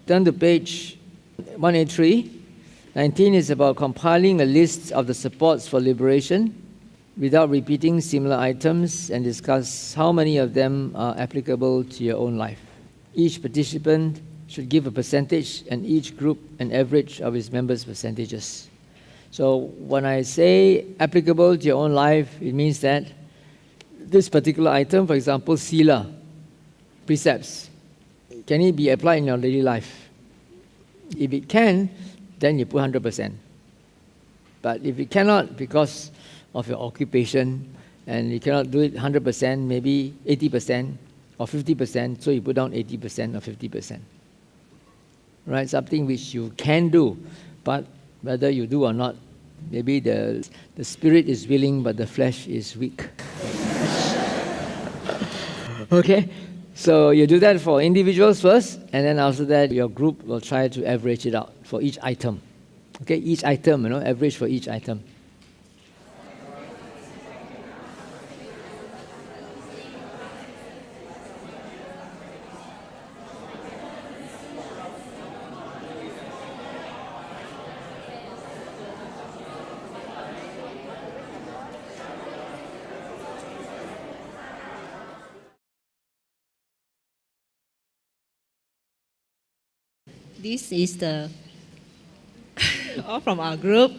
Turn to page 183. 19 is about compiling a list of the supports for liberation without repeating similar items and discuss how many of them are applicable to your own life. Each participant should give a percentage and each group an average of its members' percentages. So when I say applicable to your own life, it means that this particular item, for example, sila, precepts, can it be applied in your daily life? If it can, then you put 100%. But if it cannot because of your occupation and you cannot do it 100%, maybe 80% or 50%, so you put down 80% or 50%. Right? Something which you can do, but whether you do or not, maybe the spirit is willing but the flesh is weak. Okay? So you do that for individuals first, and then after that your group will try to average it out for each item. Okay, each item, average for each item. This is the all from our group.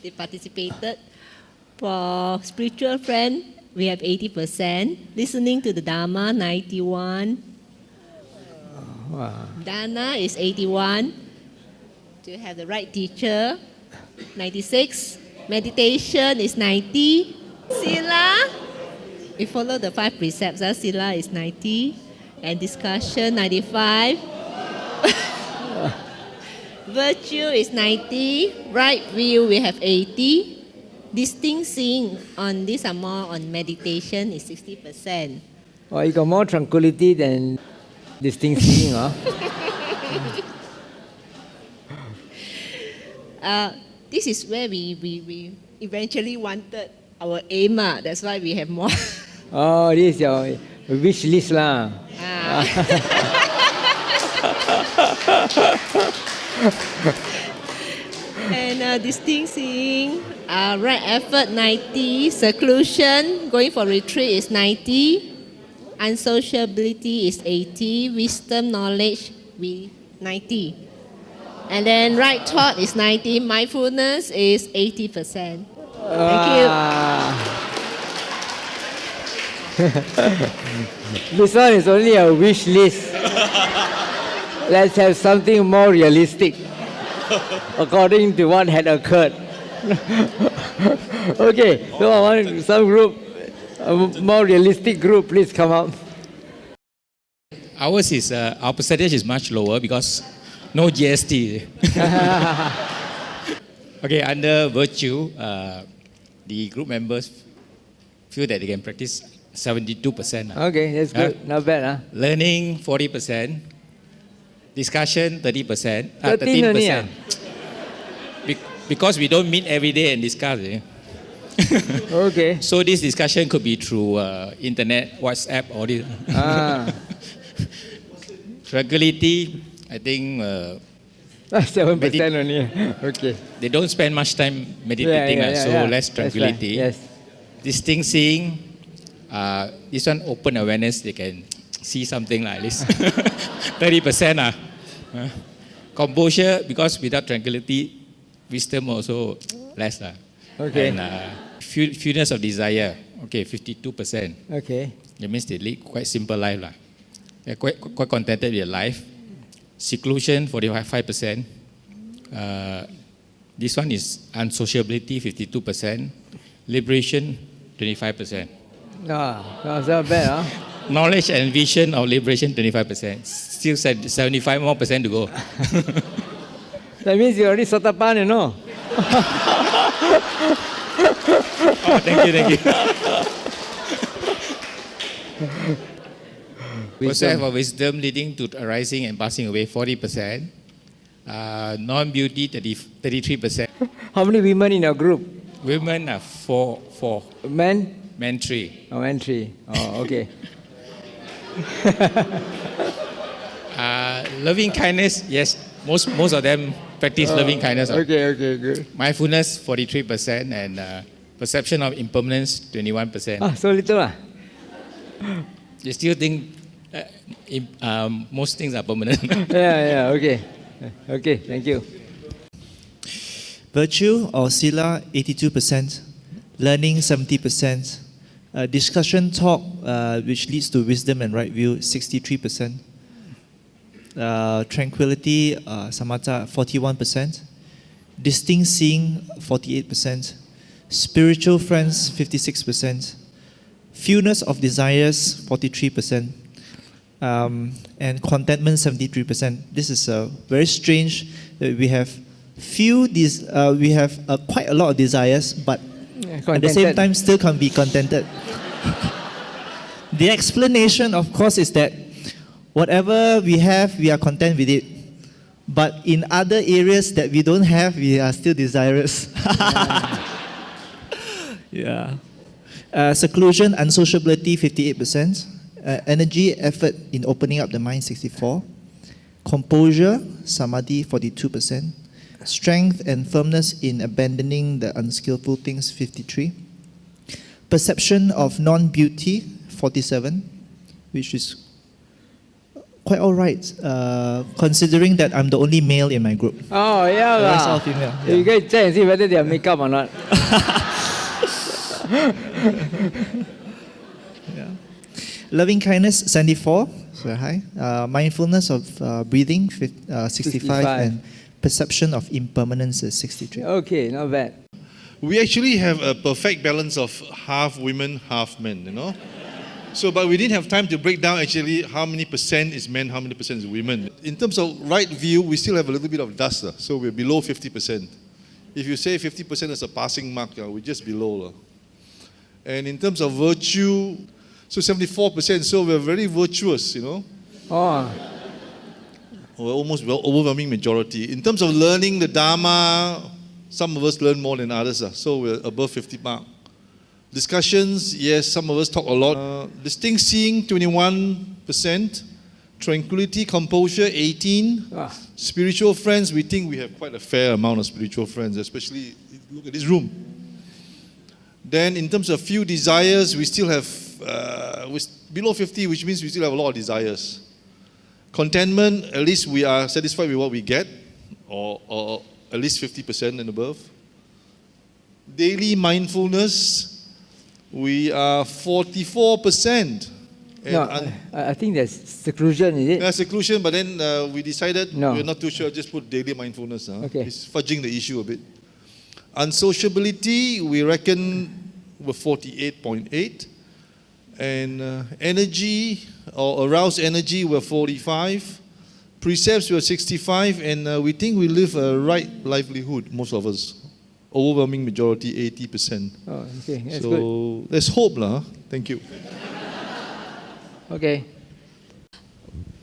They participated. For spiritual friend, we have 80%. Listening to the Dharma, 91. Wow. Dana is 81. To have the right teacher, 96. Meditation is 90. Sila, we follow the 5 precepts. Sila is 90. And discussion, 95. Virtue is 90, right view we have 80, distinct seeing on this are more on meditation is 60%. Oh, you got more tranquility than distinct seeing, huh? This is where we eventually wanted our aim, that's why we have more. Oh, this is your wish list lah. And distinct seeing, right effort 90, seclusion, going for retreat is 90, unsociability is 80, wisdom, knowledge, 90. And then right thought is 90, mindfulness is 80%. Thank you. This one is only a wish list. Let's have something more realistic, according to what had occurred. Okay, so I want some group, a more realistic group, please come up. Ours is, our percentage is much lower because no GST. Okay, under virtue, the group members feel that they can practice 72%. Okay, that's good, not bad. Huh? Learning, 40%. Discussion, 30%. 13%. Because we don't meet every day and discuss. Okay. So this discussion could be through internet, WhatsApp, all this. Tranquility, I think 7% only. Okay. They don't spend much time meditating, so less tranquility. Yes. Distinct seeing, this one open awareness, they can see something like this. 30%. Composure, because without tranquility, wisdom also less. Okay. And fewness of desire, okay, 52%. Okay. That means they lead quite simple life. They're quite contented with their life. Seclusion, 45%. This one is unsociability, 52%. Liberation, 25%. That's not bad, huh? Knowledge and vision of liberation, 25%. Still 75% more to go. That means you already sotapan, you know. Oh, thank you. Process of wisdom leading to arising and passing away, 40%. Non-beauty, 33%. How many women in your group? Women are four. Men? Men 3. Oh, men 3. Oh, okay. Loving kindness, yes. Most of them practice loving kindness. Okay, good. Mindfulness, 43%, and perception of impermanence, 21%. So little ah. You still think most things are permanent? Yeah, okay. Okay, thank you. Virtue or Sila, 82%. Learning, 70%. Discussion talk, which leads to wisdom and right view, 63%. Tranquility, samatha, 41%. Distinct seeing, 48%. Spiritual friends, 56%. Fewness of desires, 43%. And contentment, 73%. This is very strange that we have quite a lot of desires, but at the same time still can be contented. The explanation, of course, is that whatever we have, we are content with it. But in other areas that we don't have, we are still desirous. Yeah. Seclusion, unsociability, 58%. Energy, effort in opening up the mind, 64%. Composure, samadhi, 42%. Strength and firmness in abandoning the unskillful things, 53%. Perception of non-beauty, 47%, which is quite all right, considering that I'm the only male in my group. Oh, yeah. The rest all female. Yeah. You guys check and see whether they have makeup or not. Yeah. Loving kindness, 74, so high. Mindfulness of breathing, 65, and perception of impermanence is 63. Okay, not bad. We actually have a perfect balance of half women, half men, you know. So, but we didn't have time to break down actually how many percent is men, how many percent is women. In terms of right view, we still have a little bit of dust, so we're below 50%. If you say 50% is a passing mark, we're just below. And in terms of virtue, so 74%, so we're very virtuous, you know. Oh, We're almost overwhelming majority. In terms of learning the Dharma, some of us learn more than others, so we're above 50 mark. Discussions, yes, some of us talk a lot. Distinct seeing, 21%. Tranquility, composure, 18%. Spiritual friends, we think we have quite a fair amount of spiritual friends, especially look at this room. Then in terms of few desires, we still have below 50, which means we still have a lot of desires. Contentment, at least we are satisfied with what we get, or at least 50% and above. Daily mindfulness, we are 44%. no, I think there's seclusion, is it? Yeah, seclusion, but then we decided No. we're not too sure, just put daily mindfulness. Okay. It's fudging the issue a bit. Unsociability, we reckon we're 48.8. And energy, or aroused energy, we're 45. Precepts, we're 65. And we think we live a right livelihood, most of us. Overwhelming majority, 80%. Oh, okay, that's so good. there's hope, lah. Thank you. Okay.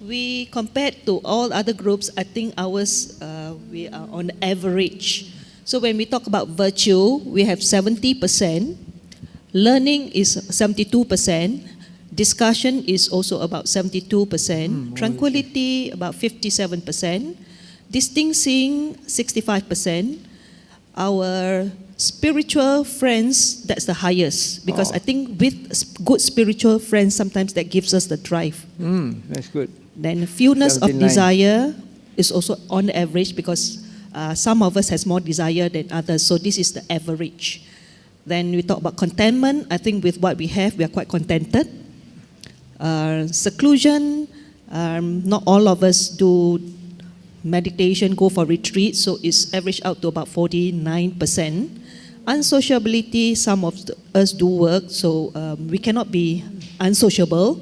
We compared to all other groups, I think ours, we are on average. So when we talk about virtue, we have 70%. Learning is 72%. Discussion is also about 72%. Tranquility, about 57%. Distinct seeing, 65%. Our spiritual friends, that's the highest. Because I think with good spiritual friends, sometimes that gives us the drive. That's good. Then fewness of 79. desire is also on average, because some of us has more desire than others. So this is the average. Then we talk about contentment. I think with what we have, we are quite contented. Seclusion, not all of us do meditation, go for retreat, so it's averaged out to about 49%. Unsociability, some of us do work, so we cannot be unsociable.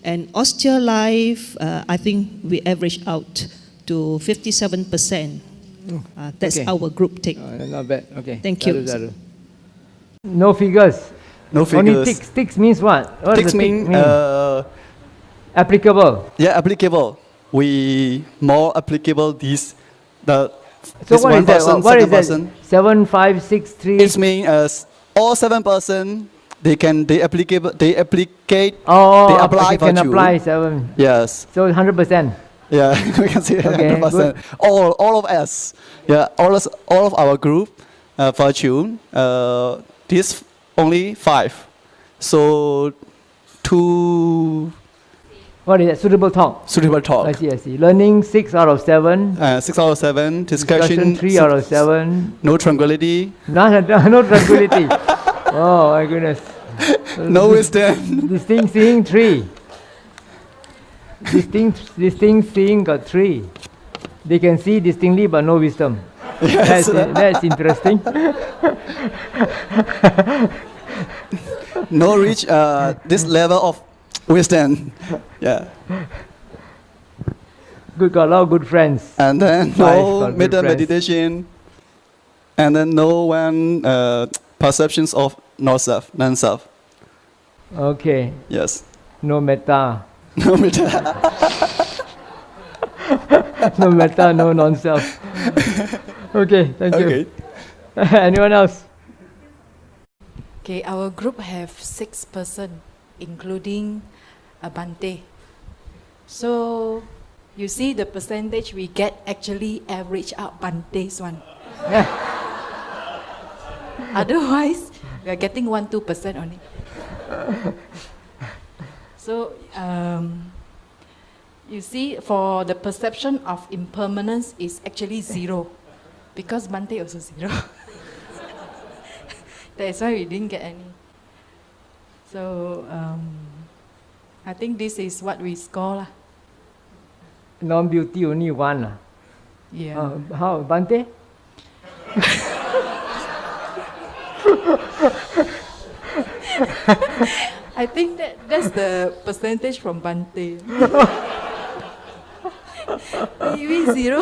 And austere life, I think we average out to 57%. That's okay. our group take. Not bad. Okay. Thank you. Daru. No figures. No Only figures. ticks. Ticks means what? What does Ticks the tick mean, applicable. yeah, applicable. We more applicable this, So this what one is that? person, What is second that? person. 7, 5, 6, 3. It means all 7 person, they applicate, Oh, they apply can virtue. apply 7. Yes, So 100%. Yeah, we can say Okay, 100%. good. All of us, yeah, all of our group, virtue, this only 5. So 2 What is that? Suitable talk. suitable talk. I see. Learning 6 out of 7. 6 out of 7. Discussion 3 out of 7. No tranquility. No tranquility. Oh my goodness. No wisdom. Distinct seeing 3. Distinct seeing got 3. They can see distinctly but no wisdom. Yes. That's interesting. No reach this level of wisdom. Yeah. Got a lot of good friends. And then Five no got good middle friends. meditation. And then no one perceptions of non-self. Okay. Yes. No metta. No middle. No metta, no non-self. Okay, thank you. Okay. Anyone else? Okay, our group have 6 person, including Bante. So you see the percentage we get actually average out Bante's one. Otherwise, we are getting 1-2% only. So you see, for the perception of impermanence is actually 0, because Bante also 0. That's why we didn't get any. So I think this is what we score lah. Non-beauty only 1 lah. Yeah. How, Bante? I think that's the percentage from Bante. Maybe 0.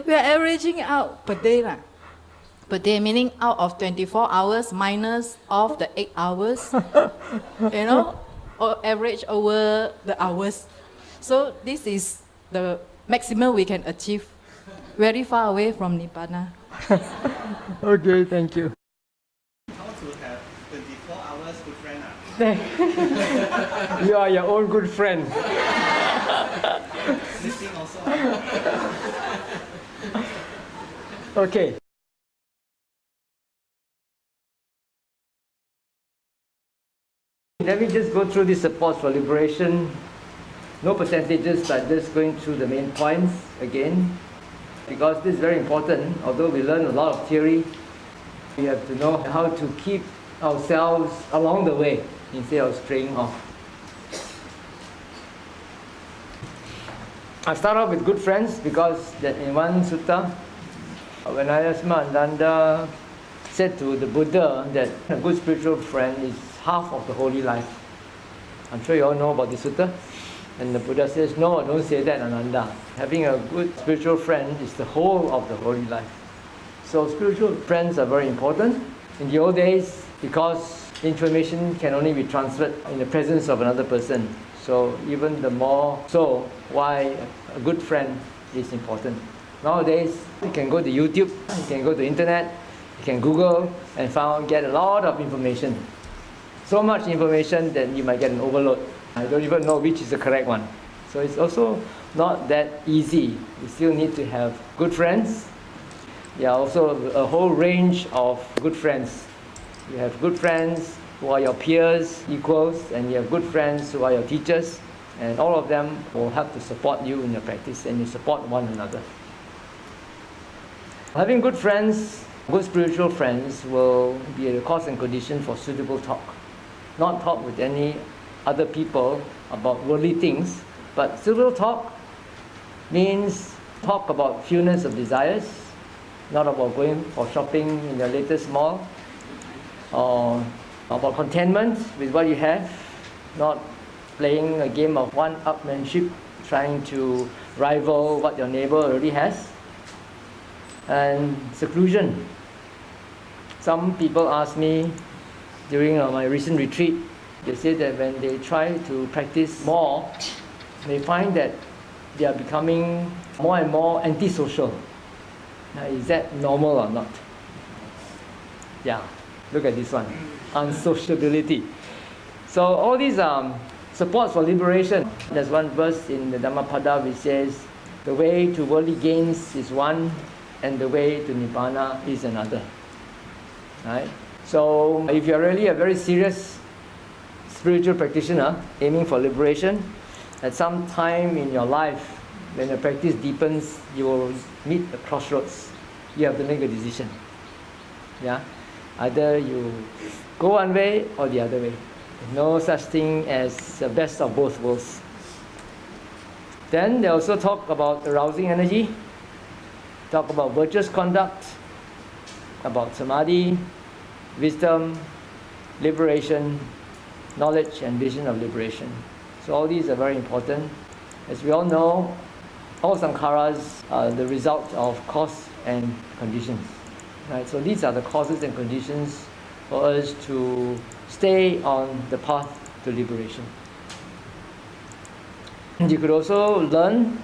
We are averaging out per day lah. Per day, meaning out of 24 hours minus of the 8 hours, or average over the hours. So this is the maximum we can achieve, very far away from Nibbana. Okay, thank you. How to have 24 hours good friend? You are your own good friend. Listening also. Okay. Let me just go through the supports for liberation. No percentages, but just going through the main points again. Because this is very important. Although we learn a lot of theory, we have to know how to keep ourselves along the way instead of straying off. I start off with good friends because that in one sutta, when Ayasma Ananda said to the Buddha that a good spiritual friend is half of the holy life. I'm sure you all know about the sutta. And the Buddha says, no, don't say that, Ananda. Having a good spiritual friend is the whole of the holy life. So spiritual friends are very important. In the old days, because information can only be transferred in the presence of another person. So even the more so, why a good friend is important. Nowadays, you can go to YouTube, you can go to internet, you can Google and get a lot of information. So much information that you might get an overload. I don't even know which is the correct one. So it's also not that easy. You still need to have good friends. There are also a whole range of good friends. You have good friends who are your peers, equals, and you have good friends who are your teachers, and all of them will help to support you in your practice, and you support one another. Having good friends, good spiritual friends, will be a cause and condition for suitable talk. Not talk with any other people about worldly things, but suitable talk means talk about fewness of desires, not about going for shopping in the latest mall, or about contentment with what you have, not playing a game of one-upmanship, trying to rival what your neighbor already has, and seclusion. Some people ask me during my recent retreat, they say that when they try to practice more, they find that they are becoming more and more antisocial. Now, is that normal or not? Yeah, look at this one, unsociability. So all these supports for liberation There's one verse in the Dhammapada which says, the way to worldly gains is one, and the way to Nibbana is another. Right? So if you're really a very serious spiritual practitioner aiming for liberation, at some time in your life, when your practice deepens, you will meet a crossroads. You have to make a decision. Yeah? Either you go one way or the other way. There's no such thing as the best of both worlds. Then they also talk about arousing energy, talk about virtuous conduct, about samadhi, wisdom, liberation, knowledge and vision of liberation. So all these are very important. As we all know, all sankharas are the result of cause and conditions. Right? So these are the causes and conditions for us to stay on the path to liberation. You could also learn,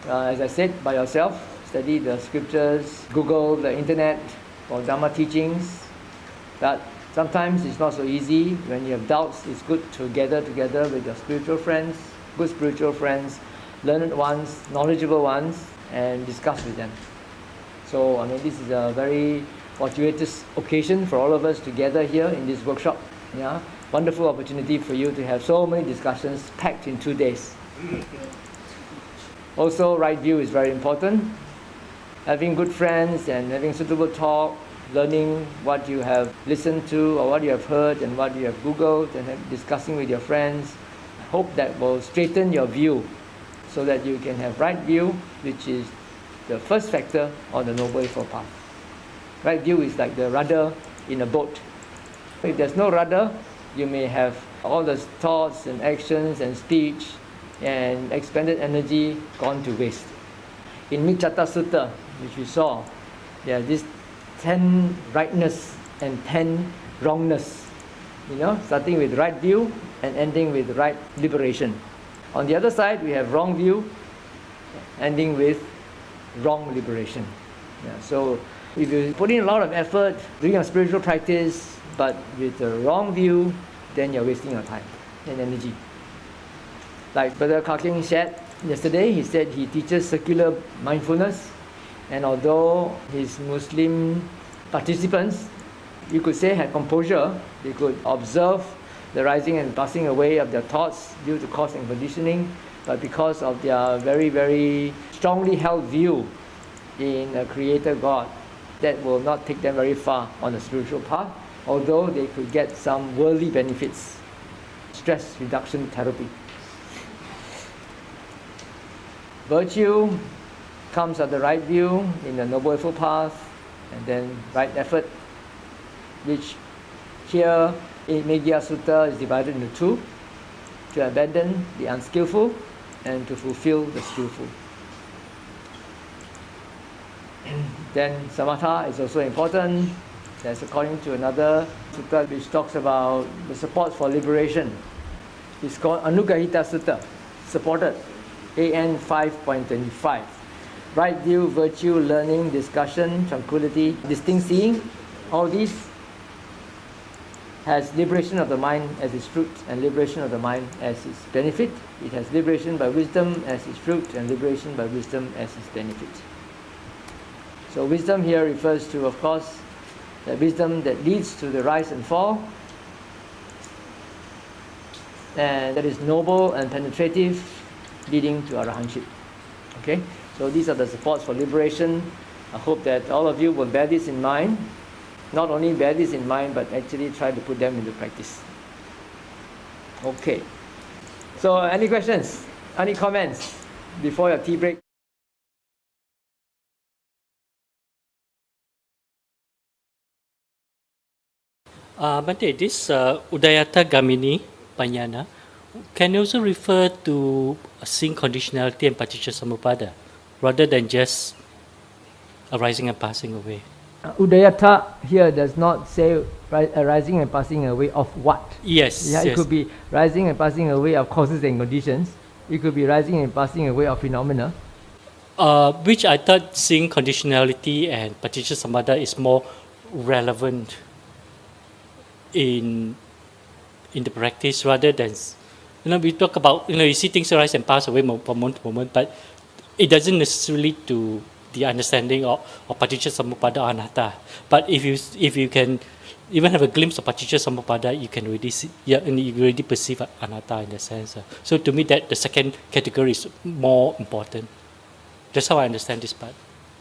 as I said, by yourself, study the scriptures, Google the internet for Dhamma teachings. But sometimes it's not so easy. When you have doubts, it's good to gather together with your spiritual friends, good spiritual friends, learned ones, knowledgeable ones, and discuss with them. So, this is a very fortuitous occasion for all of us to gather here in this workshop. Yeah, wonderful opportunity for you to have so many discussions packed in 2 days. Also, right view is very important. Having good friends and having suitable talk, learning what you have listened to or what you have heard and what you have Googled and discussing with your friends. I hope that will straighten your view so that you can have right view, which is the first factor on the Noble Eightfold Path. Right view is like the rudder in a boat. If there's no rudder, you may have all the thoughts and actions and speech and expended energy gone to waste. In Miccata Sutta, which we saw, there are these 10 rightness and 10 wrongness, starting with right view and ending with right liberation. On the other side, we have wrong view, ending with wrong liberation. Yeah, so if you put in a lot of effort doing a spiritual practice, but with the wrong view, then you're wasting your time and energy. Like Brother Kaking said yesterday, he said he teaches secular mindfulness, and although his Muslim participants, you could say, had composure, they could observe the rising and passing away of their thoughts due to cause and conditioning, but because of their very, very strongly held view in a creator God, that will not take them very far on the spiritual path, although they could get some worldly benefits, stress reduction therapy. Virtue comes at the right view in the Noble Eightfold Path, and then right effort, which here in Meghiya Sutta is divided into two: to abandon the unskillful and to fulfill the skillful. Then samatha is also important. That's according to another sutta which talks about the support for liberation. It's called Anugahita Sutta, supported, AN 5.25. Right view, virtue, learning, discussion, tranquility, distinct seeing, all these has liberation of the mind as its fruit and liberation of the mind as its benefit. It has liberation by wisdom as its fruit and liberation by wisdom as its benefit. So wisdom here refers to, of course, the wisdom that leads to the rise and fall, and that is noble and penetrative, leading to arahantship. Okay? So these are the supports for liberation. I hope that all of you will bear this in mind. Not only bear this in mind, but actually try to put them into practice. Okay. So any questions? Any comments before your tea break? Bante, this Udayata Gamini Panyana can also refer to seeing conditionality and paticca samuppada rather than just arising and passing away. Udayata here does not say arising and passing away of what. Yes. Yeah, yes. it could be rising and passing away of causes and conditions. It could be rising and passing away of phenomena. Which I thought seeing conditionality and paticca samuppada is more relevant in the practice rather than we talk about, you see things arise and pass away from moment to moment, but it doesn't necessarily to the understanding of paticca samuppada or anatta. But if you can even have a glimpse of paticca samuppada, you can already see, and you already perceive anatta in that sense. So to me, that the second category is more important. That's how I understand this part.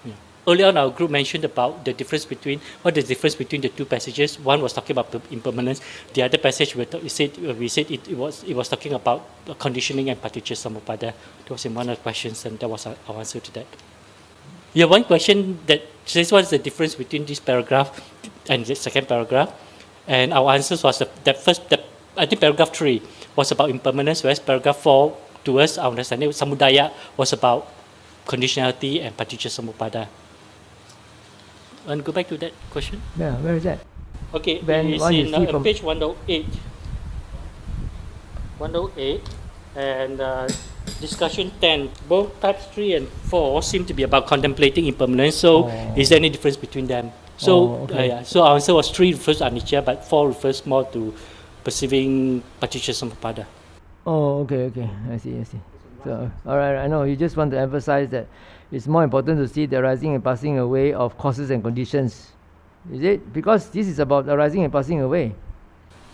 Yeah. Earlier on, our group mentioned about the difference between the two passages. One was talking about impermanence. The other passage we said it was talking about conditioning and paticca samuppada. That was in one of the questions, and that was our answer to that. Yeah, one question that says what is the difference between this paragraph and the second paragraph, and our answers was I think paragraph 3 was about impermanence, whereas paragraph 4, to us, our understanding, samudaya, was about conditionality and paticca samuppada. And go back to that question. Yeah, where is that? Okay, Ben, it's in page 108. 108 and discussion 10. Both types 3 and 4 seem to be about contemplating impermanence. So, is there any difference between them? So, so our answer was 3 refers to anicca, but 4 refers more to perceiving paticca samuppada. Oh, okay. I see. So, all right, I know you just want to emphasize that it's more important to see the arising and passing away of causes and conditions. Is it? Because this is about arising and passing away.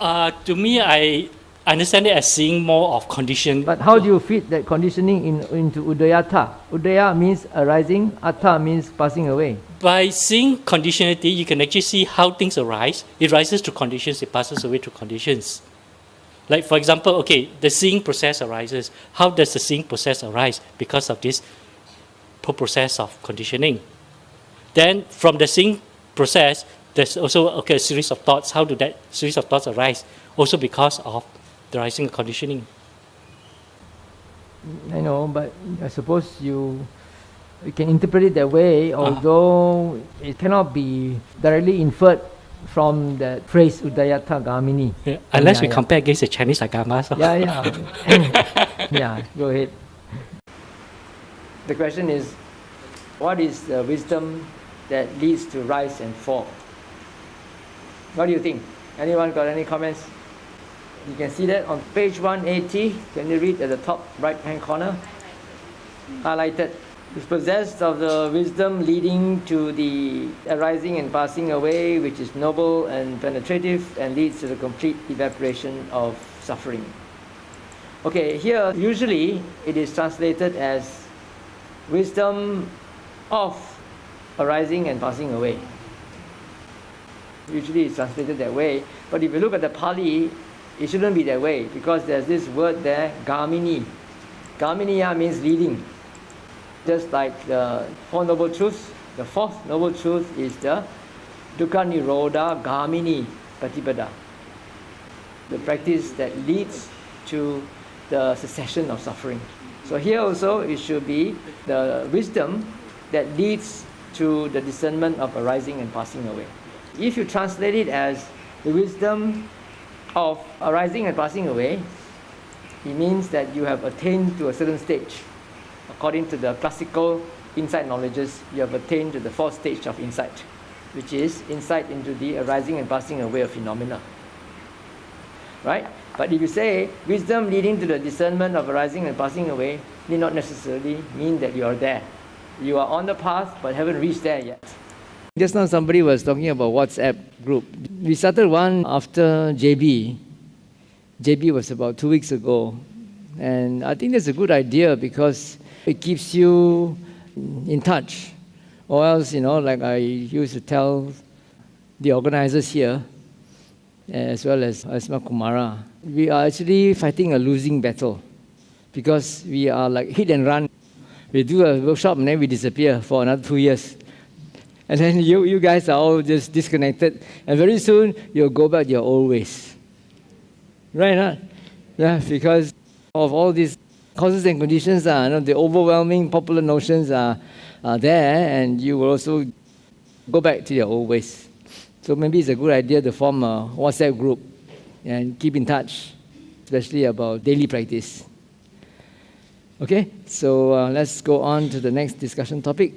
To me, I understand it as seeing more of condition. But how do you fit that conditioning into udayata? Udaya means arising, atta means passing away. By seeing conditionality, you can actually see how things arise. It rises to conditions, it passes away to conditions. Like, for example, the seeing process arises. How does the seeing process arise? Because of this process of conditioning. Then, from the seeing process, there's also a series of thoughts. How do that series of thoughts arise? Also because of the rising conditioning. I know, but I suppose you can interpret it that way, although it cannot be directly inferred from the phrase udayata gamini. Yeah, unless we compare against the Chinese agamas. Yeah, go ahead. The question is, what is the wisdom that leads to rise and fall? What do you think? Anyone got any comments? You can see that on page 180. Can you read at the top right-hand corner? Highlighted. Is possessed of the wisdom leading to the arising and passing away, which is noble and penetrative and leads to the complete evaporation of suffering. Okay, here usually it is translated as wisdom of arising and passing away. Usually it's translated that way, but if you look at the Pali, it shouldn't be that way, because there's this word there, gamini. Gaminiya means leading. Just like the Four Noble Truths, the fourth Noble Truth is the Dukkha Nirodha Gamini Patipada, the practice that leads to the cessation of suffering. So here also it should be the wisdom that leads to the discernment of arising and passing away. If you translate it as the wisdom of arising and passing away, it means that you have attained to a certain stage. According to the classical insight knowledges, you have attained to the fourth stage of insight, which is insight into the arising and passing away of phenomena. Right? But if you say wisdom leading to the discernment of arising and passing away, need not necessarily mean that you are there. You are on the path but haven't reached there yet. Just now somebody was talking about WhatsApp group. We started one after JB. JB was about 2 weeks ago. And I think that's a good idea because it keeps you in touch. Or else, like I used to tell the organizers here, as well as Asma Kumara, we are actually fighting a losing battle because we are like hit and run. We do a workshop and then we disappear for another 2 years. And then you guys are all just disconnected. And very soon, you'll go back to your old ways. Right, huh? Yeah, because of all these causes and conditions, the overwhelming popular notions are there, and you will also go back to your old ways. So maybe it's a good idea to form a WhatsApp group and keep in touch, especially about daily practice. Okay, so let's go on to the next discussion topic.